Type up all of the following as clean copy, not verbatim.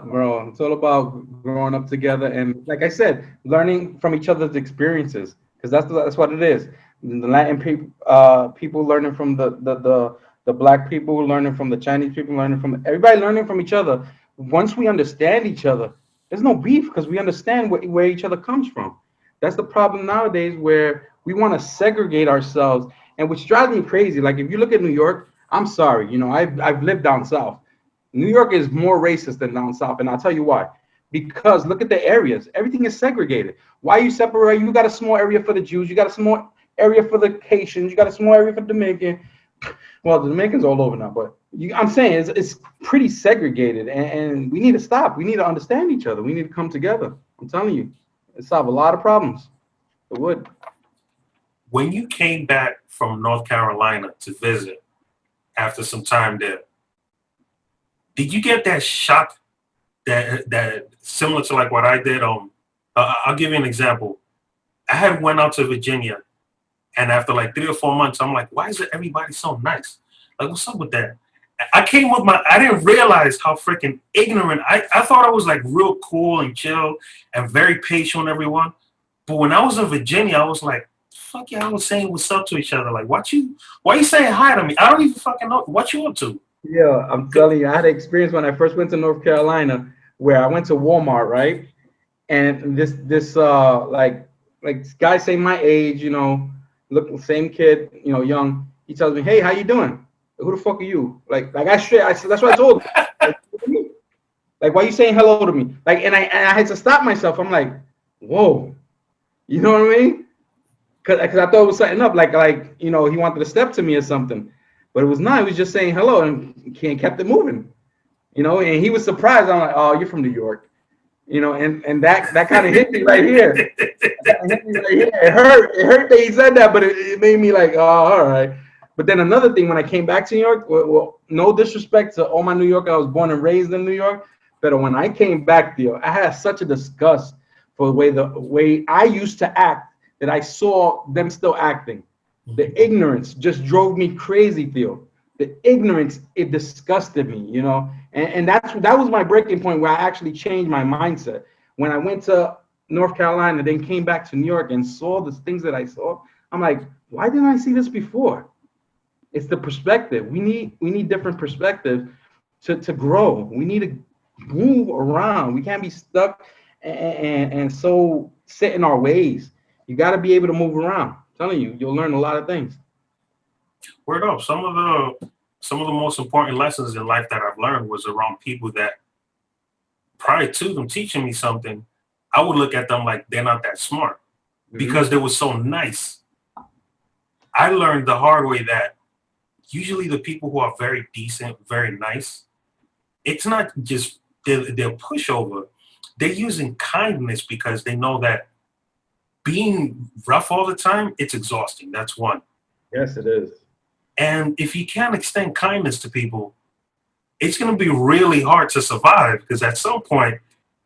bro. It's all about growing up together, and like I said, learning from each other's experiences, because that's what it is. The Latin people, people learning from the black people, learning from the Chinese people, learning from everybody, learning from each other. Once we understand each other, there's no beef because we understand where each other comes from. That's the problem nowadays, where we want to segregate ourselves, and which drives me crazy. Like if you look at New York, I'm sorry, I've lived down south. New York is more racist than down south, and I'll tell you why. Because look at the areas; everything is segregated. Why you separate? You got a small area for the Jews, you got a small area for the Haitians, you got a small area for the Dominican. Well, the Dominicans all over now, but I'm saying it's pretty segregated, and we need to stop. We need to understand each other. We need to come together. I'm telling you, it solve a lot of problems. It would. When you came back from North Carolina to visit after some time there, did you get that shock that similar to like what I did? I'll give you an example. I had went out to Virginia, and after like 3 or 4 months, I'm like, why is it everybody so nice? Like, what's up with that? I came with I didn't realize how freaking ignorant. I thought I was like real cool and chill and very patient with everyone. But when I was in Virginia, I was like, fuck yeah, I was saying what's up to each other. Like, why you saying hi to me? I don't even fucking know what you up to. Yeah, I'm telling you, I had an experience when I first went to North Carolina where I went to Walmart, right? And this like guy say my age, look same kid, young. He tells me, "Hey, how you doing? Who the fuck are you?" Like I straight, I said that's what I told him. Like, why you saying hello to me? Like, and I had to stop myself. I'm like, whoa, you know what I mean? Cause I thought it was setting up, like he wanted to step to me or something, but it was not. He was just saying hello and kept it moving, And he was surprised. I'm like, oh, you're from New York, and that kind of hit me right here. That kinda hit me right here. It hurt. It hurt that he said that, but it made me like, oh, all right. But then another thing, when I came back to New York, well, no disrespect to all my New York, I was born and raised in New York, but when I came back there, I had such a disgust for the way I used to act that I saw them still acting. The ignorance just drove me crazy, Theo. The ignorance, it disgusted me. And that was my breaking point where I actually changed my mindset. When I went to North Carolina, then came back to New York and saw the things that I saw, I'm like, why didn't I see this before? It's the perspective. We need different perspectives to grow. We need to move around. We can't be stuck and so set in our ways. You got to be able to move around. I'm telling you, you'll learn a lot of things. Word up. Some of the most important lessons in life that I've learned was around people that prior to them teaching me something, I would look at them like they're not that smart Hmm. because they were so nice. I learned the hard way that usually the people who are very decent, very nice, it's not just they're pushover. They're using kindness because they know that being rough all the time, it's exhausting. That's one. Yes, it is. And if you can't extend kindness to people, it's going to be really hard to survive because at some point,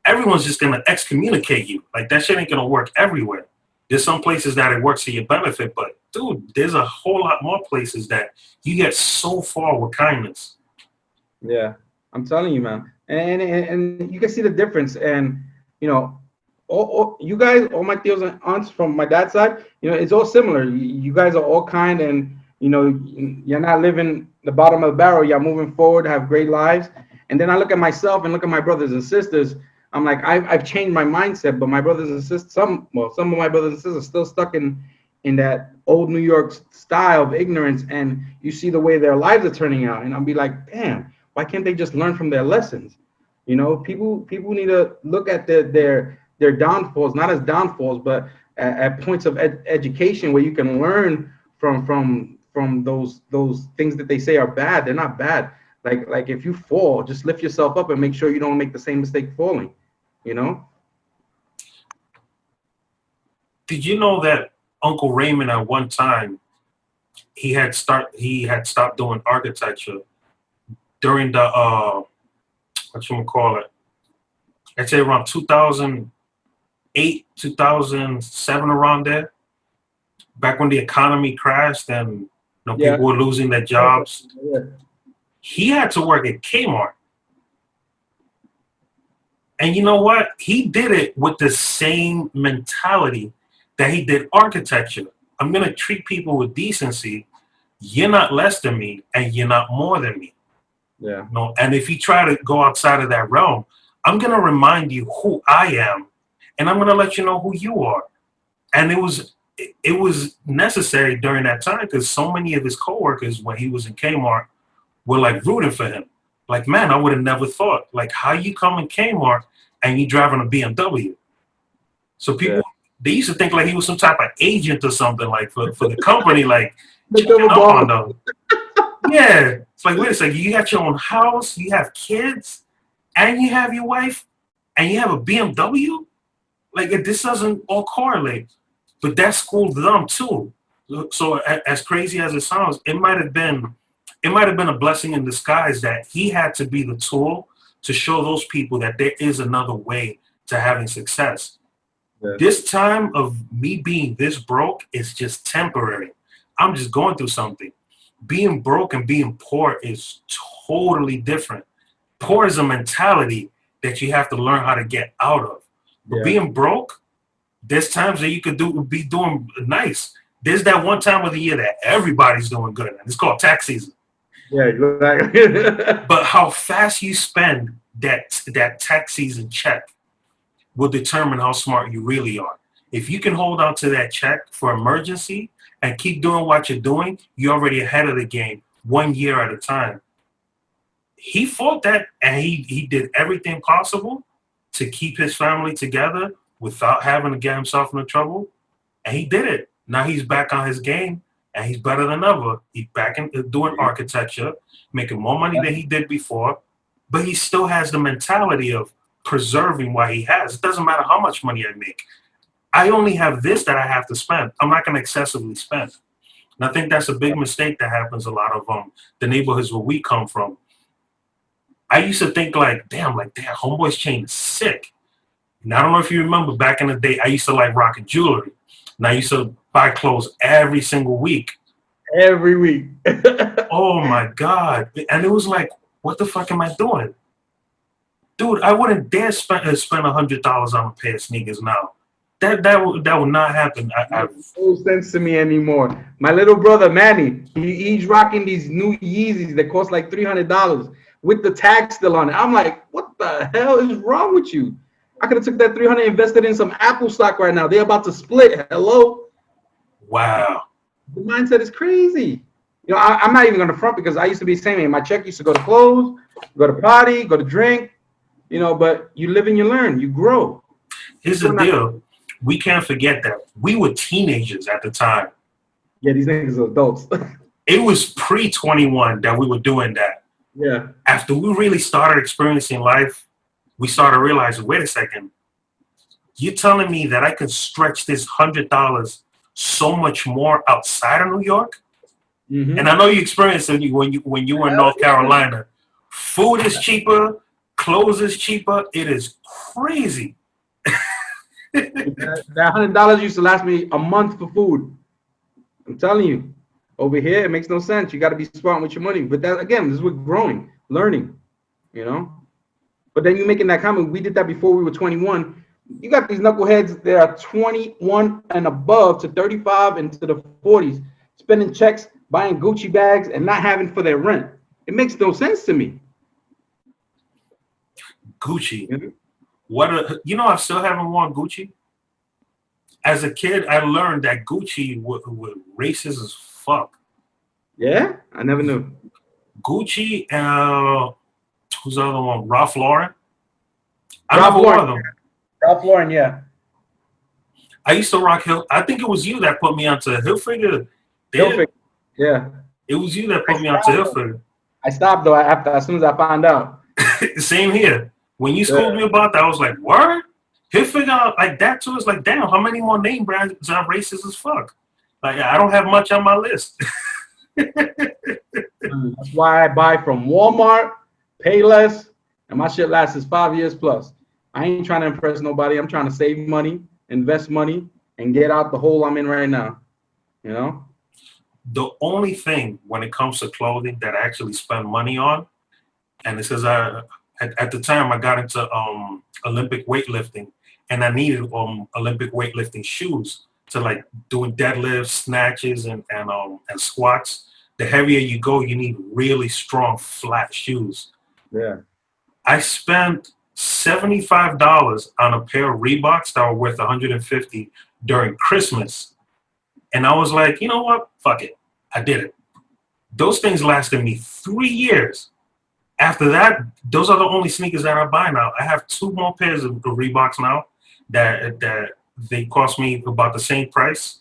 everyone's just going to excommunicate you. Like that shit ain't going to work everywhere. There's some places that it works to your benefit, but dude, there's a whole lot more places that you get so far with kindness. Yeah, I'm telling you, man. And you can see the difference. And you know, all you guys, all my tios and aunts from my dad's side, it's all similar. You guys are all kind, and you're not living the bottom of the barrel. You're moving forward, have great lives. And then I look at myself and look at my brothers and sisters. I'm like, I've changed my mindset, but my brothers and sisters, some of my brothers and sisters are still stuck in that old New York style of ignorance. And you see the way their lives are turning out, and I'll be like, damn, why can't they just learn from their lessons? People need to look at their downfalls, not as downfalls, but at points of education where you can learn from those things that they say are bad. They're not bad. Like if you fall, just lift yourself up and make sure you don't make the same mistake falling. You know? Did you know that Uncle Raymond at one time he had stopped doing architecture during the what you call it? I'd say around 2008, 2007, around there, back when the economy crashed and Yeah. people were losing their jobs. Yeah. He had to work at Kmart. And you know what? He did it with the same mentality that he did architecture. I'm going to treat people with decency. You're not less than me, and you're not more than me. Yeah. No, and if you try to go outside of that realm, I'm going to remind you who I am, and I'm going to let you know who you are. And it was necessary during that time because so many of his coworkers, when he was in Kmart, were like rooting for him. Like, man, I would have never thought. Like, how you come in Kmart and you driving a BMW? So Yeah. people, they used to think like he was some type of agent or something, like for the company, like The checking double up on ball. them. Yeah, it's like, wait a second, you got your own house, you have kids, and you have your wife, and you have a BMW. Like this doesn't all correlate, but that schooled them too. So as crazy as it sounds, it might have been a blessing in disguise that he had to be the tool to show those people that there is another way to having success. Yeah. This time of me being this broke is just temporary. I'm just going through something. Being broke and being poor is totally different. Poor is a mentality that you have to learn how to get out of. But Yeah. being broke, there's times that you could be doing nice. There's that one time of the year that everybody's doing good, and it's called tax season. Yeah. Exactly. But how fast you spend that tax season check will determine how smart you really are. If you can hold on to that check for emergency and keep doing what you're doing, you're already ahead of the game 1 year at a time. He fought that and he did everything possible to keep his family together without having to get himself into trouble. And he did it. Now he's back on his game and he's better than ever. He's back in doing architecture, making more money than he did before, but he still has the mentality of preserving what he has. It doesn't matter how much money I make. I only have this that I have to spend. I'm not going to excessively spend. And I think that's a big mistake that happens a lot of the neighborhoods where we come from. I used to think like, damn, homeboy's chain is sick. And I don't know if you remember back in the day, I used to like rocking jewelry. And I used to buy clothes every single week. Every week. Oh my God. And it was like, what the fuck am I doing? Dude, I wouldn't dare spend $100 on a pair of sneakers now. That would not happen. No sense to me anymore. My little brother Manny, he's rocking these new Yeezys that cost like $300 with the tag still on it. I'm like, what the hell is wrong with you? I could have took that 300 invested in some Apple stock right now. They're about to split. Hello. Wow. The mindset is crazy. You know, I'm not even gonna front because I used to be the same. My check used to go to clothes, go to party, go to drink. You know, but you live and you learn, you grow. Here's the deal. We can't forget that we were teenagers at the time. Yeah, these niggas are adults. It was pre-21 that we were doing that. Yeah. After we really started experiencing life, we started realizing, wait a second, you're telling me that I can stretch this $100 so much more outside of New York? Mm-hmm. And I know you experienced it when you were in North Carolina. Food is cheaper, clothes is cheaper. It is crazy. That $100 used to last me a month for food. I'm telling you, over here it makes no sense. You got to be smart with your money. But that again, this is what growing, learning, you know. But then you making that comment. We did that before we were 21. You got these knuckleheads that are 21 and above to 35 and to the 40s, spending checks, buying Gucci bags, and not having for their rent. It makes no sense to me. Gucci. Mm-hmm. I still haven't worn Gucci. As a kid, I learned that Gucci was racist as fuck. Yeah, I never knew. Gucci, who's the other one? Ralph Lauren. I Ralph never wore Lauren. them. Ralph Lauren, yeah. I used to rock Hill. I think it was you that put me onto Hilfiger. Hilfiger. Yeah. It was you that put me onto Hilfiger. I stopped though after as soon as I found out. Same here. When you schooled me about that, I was like, "What? Hilfiger like that too?" It's like, damn, how many more name brands are racist as fuck? Like, I don't have much on my list. That's why I buy from Walmart, pay less, and my shit lasts 5 years plus. I ain't trying to impress nobody. I'm trying to save money, invest money, and get out the hole I'm in right now. You know? The only thing when it comes to clothing that I actually spend money on, and it says at the time I got into Olympic weightlifting, and I needed Olympic weightlifting shoes to like doing deadlifts, snatches, and squats. The heavier you go, you need really strong flat shoes. Yeah. I spent $75 on a pair of Reeboks that were worth 150 during Christmas, and I was like, you know what? Fuck it. I did it. Those things lasted me 3 years. After that, those are the only sneakers that I buy now. I have two more pairs of Reeboks now that they cost me about the same price.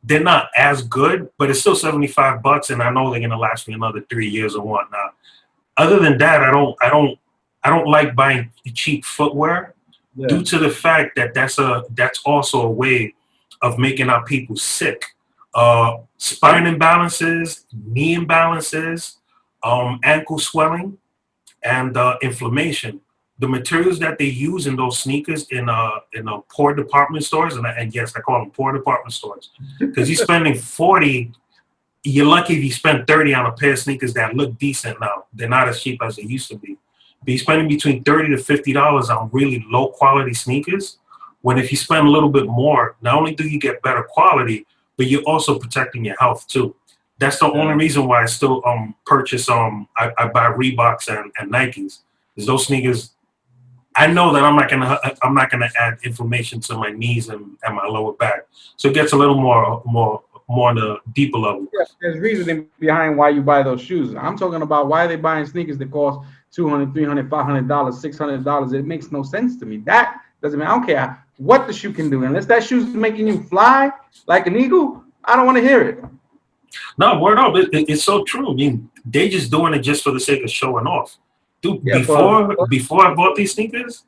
They're not as good, but it's still $75, and I know they're gonna last me another 3 years or whatnot. Other than that, I don't like buying cheap footwear Yeah. due to the fact that that's also a way of making our people sick. Spine imbalances, knee imbalances, ankle swelling, and inflammation. The materials that they use in those sneakers in poor department stores, and yes, I call them poor department stores, because you're spending 40. You're lucky if you spend 30 on a pair of sneakers that look decent now. They're not as cheap as they used to be. But you're spending between $30 to $50 on really low quality sneakers. When if you spend a little bit more, not only do you get better quality, but you're also protecting your health too. That's the only Yeah. reason why I still purchase I buy Reeboks and Nikes. Is those sneakers I know that I'm not gonna add inflammation to my knees and my lower back. So it gets a little more on the deeper level. Yeah, there's reasoning behind why you buy those shoes. I'm talking about why they buying sneakers that cost 200, 300, $500, $600. It makes no sense to me. That doesn't mean I don't care what the shoe can do. Unless that shoe's making you fly like an eagle, I don't want to hear it. No, word up. It's so true. I mean, they just doing it just for the sake of showing off. Dude, Yeah, before I bought these sneakers,